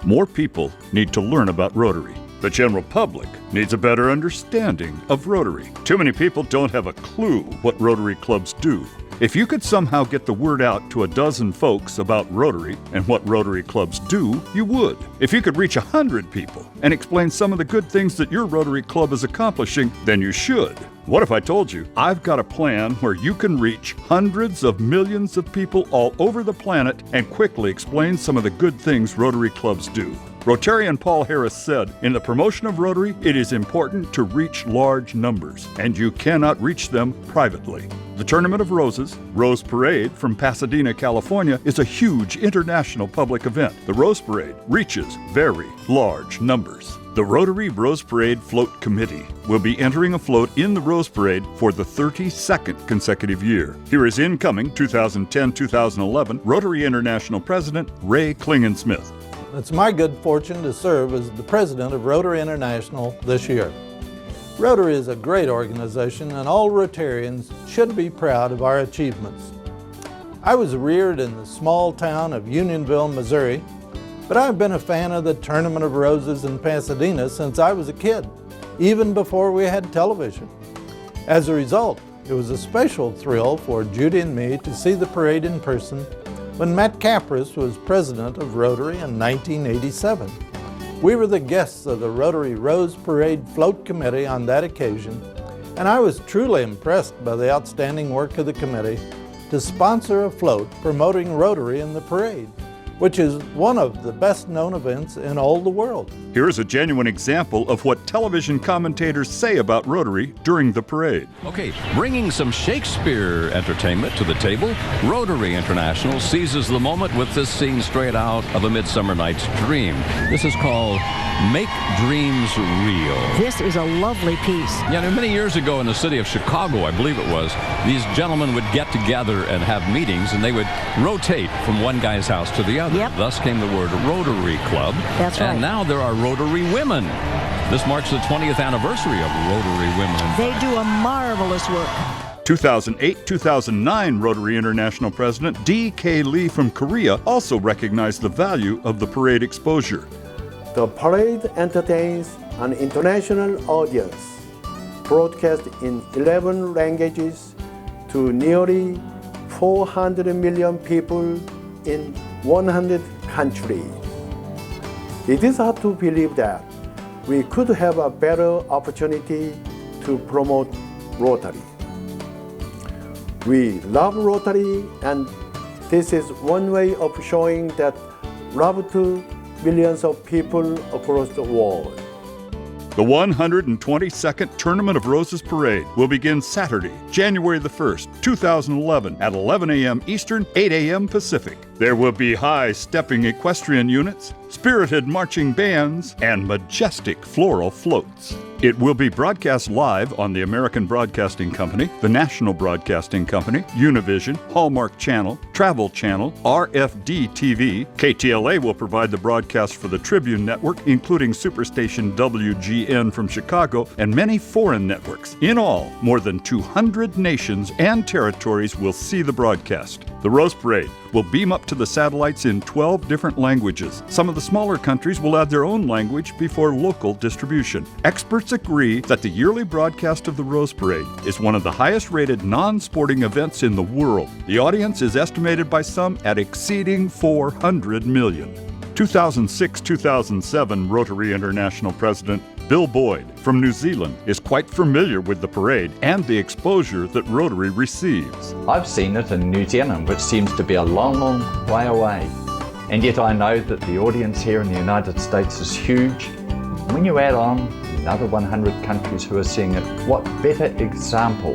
More people need to learn about Rotary. The general public needs a better understanding of Rotary. Too many people don't have a clue what Rotary clubs do. If you could somehow get the word out to a dozen folks about Rotary and what Rotary clubs do, you would. If you could reach 100 people and explain some of the good things that your Rotary club is accomplishing, then you should. What if I told you I've got a plan where you can reach hundreds of millions of people all over the planet and quickly explain some of the good things Rotary clubs do? Rotarian Paul Harris said, "In the promotion of Rotary, it is important to reach large numbers, and you cannot reach them privately." The Tournament of Roses, Rose Parade from Pasadena, California, is a huge international public event. The Rose Parade reaches very large numbers. The Rotary Rose Parade Float Committee will be entering a float in the Rose Parade for the 32nd consecutive year. Here is incoming 2010-2011 Rotary International President Ray Klingensmith. It's my good fortune to serve as the president of Rotary International this year. Rotary is a great organization, and all Rotarians should be proud of our achievements. I was reared in the small town of Unionville, Missouri, but I've been a fan of the Tournament of Roses in Pasadena since I was a kid, even before we had television. As a result, it was a special thrill for Judy and me to see the parade in person when Matt Capris was president of Rotary in 1987. We were the guests of the Rotary Rose Parade Float Committee on that occasion, and I was truly impressed by the outstanding work of the committee to sponsor a float promoting Rotary in the parade, which is one of the best-known events in all the world. Here is a genuine example of what television commentators say about Rotary during the parade. Okay, bringing some Shakespeare entertainment to the table, Rotary International seizes the moment with this scene straight out of A Midsummer Night's Dream. This is called Make Dreams Real. This is a lovely piece. Yeah, many years ago in the city of Chicago, I believe it was, these gentlemen would get together and have meetings, and they would rotate from one guy's house to the other. Yep. Thus came the word Rotary Club. That's right. And now there are Rotary Women. This marks the 20th anniversary of Rotary Women. They do a marvelous work. 2008-2009 Rotary International President D.K. Lee from Korea also recognized the value of the parade exposure. The parade entertains an international audience, broadcast in 11 languages to nearly 400 million people in 100 countries. It is hard to believe that we could have a better opportunity to promote Rotary. We love Rotary, and this is one way of showing that love to millions of people across the world. The 122nd Tournament of Roses Parade will begin Saturday, January the 1st, 2011 at 11 a.m. Eastern, 8 a.m. Pacific. There will be high-stepping equestrian units, spirited marching bands, and majestic floral floats. It will be broadcast live on the American Broadcasting Company, the National Broadcasting Company, Univision, Hallmark Channel, Travel Channel, RFD TV. KTLA will provide the broadcast for the Tribune Network, including Superstation WGN from Chicago, and many foreign networks. In all, more than 200 nations and territories will see the broadcast. The Rose Parade will beam up to the satellites in 12 different languages. Some of the smaller countries will add their own language before local distribution. Experts agree that the yearly broadcast of the Rose Parade is one of the highest-rated non-sporting events in the world. The audience is estimated by some at exceeding 400 million. 2006-2007 Rotary International President Bill Boyd from New Zealand is quite familiar with the parade and the exposure that Rotary receives. I've seen it in New Zealand, which seems to be a long, long way away. And yet I know that the audience here in the United States is huge. When you add on another 100 countries who are seeing it, what better example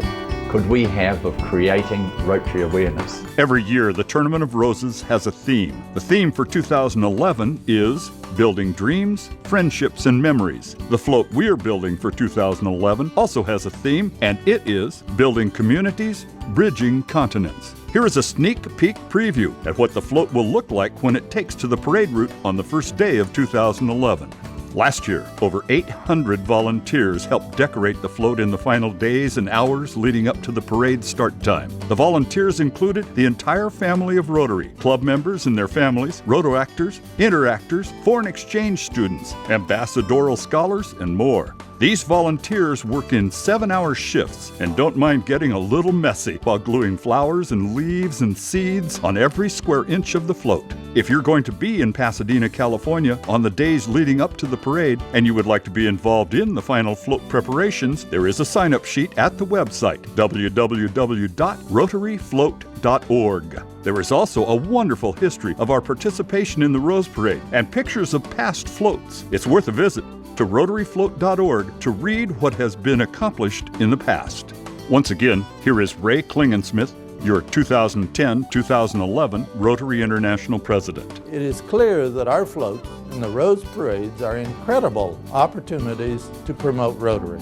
could we have of creating Rotary awareness? Every year, the Tournament of Roses has a theme. The theme for 2011 is Building Dreams, Friendships, and Memories. The float we're building for 2011 also has a theme, and it is Building Communities, Bridging Continents. Here is a sneak peek preview at what the float will look like when it takes to the parade route on the first day of 2011. Last year, over 800 volunteers helped decorate the float in the final days and hours leading up to the parade start time. The volunteers included the entire family of Rotary, club members and their families, roto-actors, interactors, foreign exchange students, ambassadorial scholars, and more. These volunteers work in 7-hour shifts and don't mind getting a little messy while gluing flowers and leaves and seeds on every square inch of the float. If you're going to be in Pasadena, California on the days leading up to the parade and you would like to be involved in the final float preparations, there is a sign-up sheet at the website www.rotaryfloat.org. There is also a wonderful history of our participation in the Rose Parade and pictures of past floats. It's worth a visit to rotaryfloat.org to read what has been accomplished in the past. Once again, here is Ray Klingensmith, your 2010-2011 Rotary International President. It is clear that our floats and the Rose Parades are incredible opportunities to promote Rotary.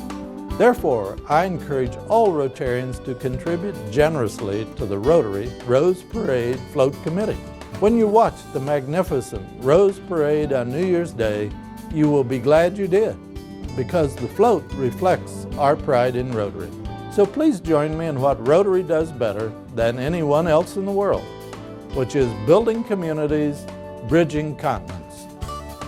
Therefore, I encourage all Rotarians to contribute generously to the Rotary Rose Parade Float Committee. When you watch the magnificent Rose Parade on New Year's Day, you will be glad you did, because the float reflects our pride in Rotary. So please join me in what Rotary does better than anyone else in the world, which is building communities, bridging continents.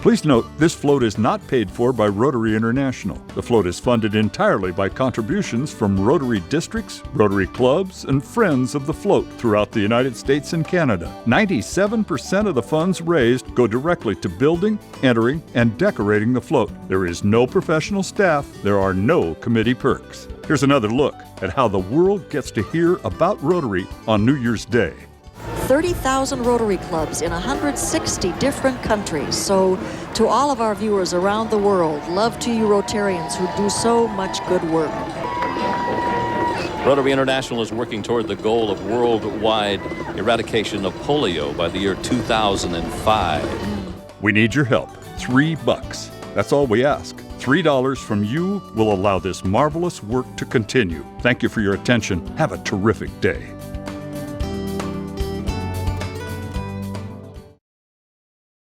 Please note, this float is not paid for by Rotary International. The float is funded entirely by contributions from Rotary districts, Rotary clubs, and friends of the float throughout the United States and Canada. 97% of the funds raised go directly to building, entering, and decorating the float. There is no professional staff. There are no committee perks. Here's another look at how the world gets to hear about Rotary on New Year's Day. 30,000 Rotary clubs in 160 different countries. So to all of our viewers around the world, love to you Rotarians who do so much good work. Rotary International is working toward the goal of worldwide eradication of polio by the year 2005. We need your help. $3. That's all we ask. $3 from you will allow this marvelous work to continue. Thank you for your attention. Have a terrific day.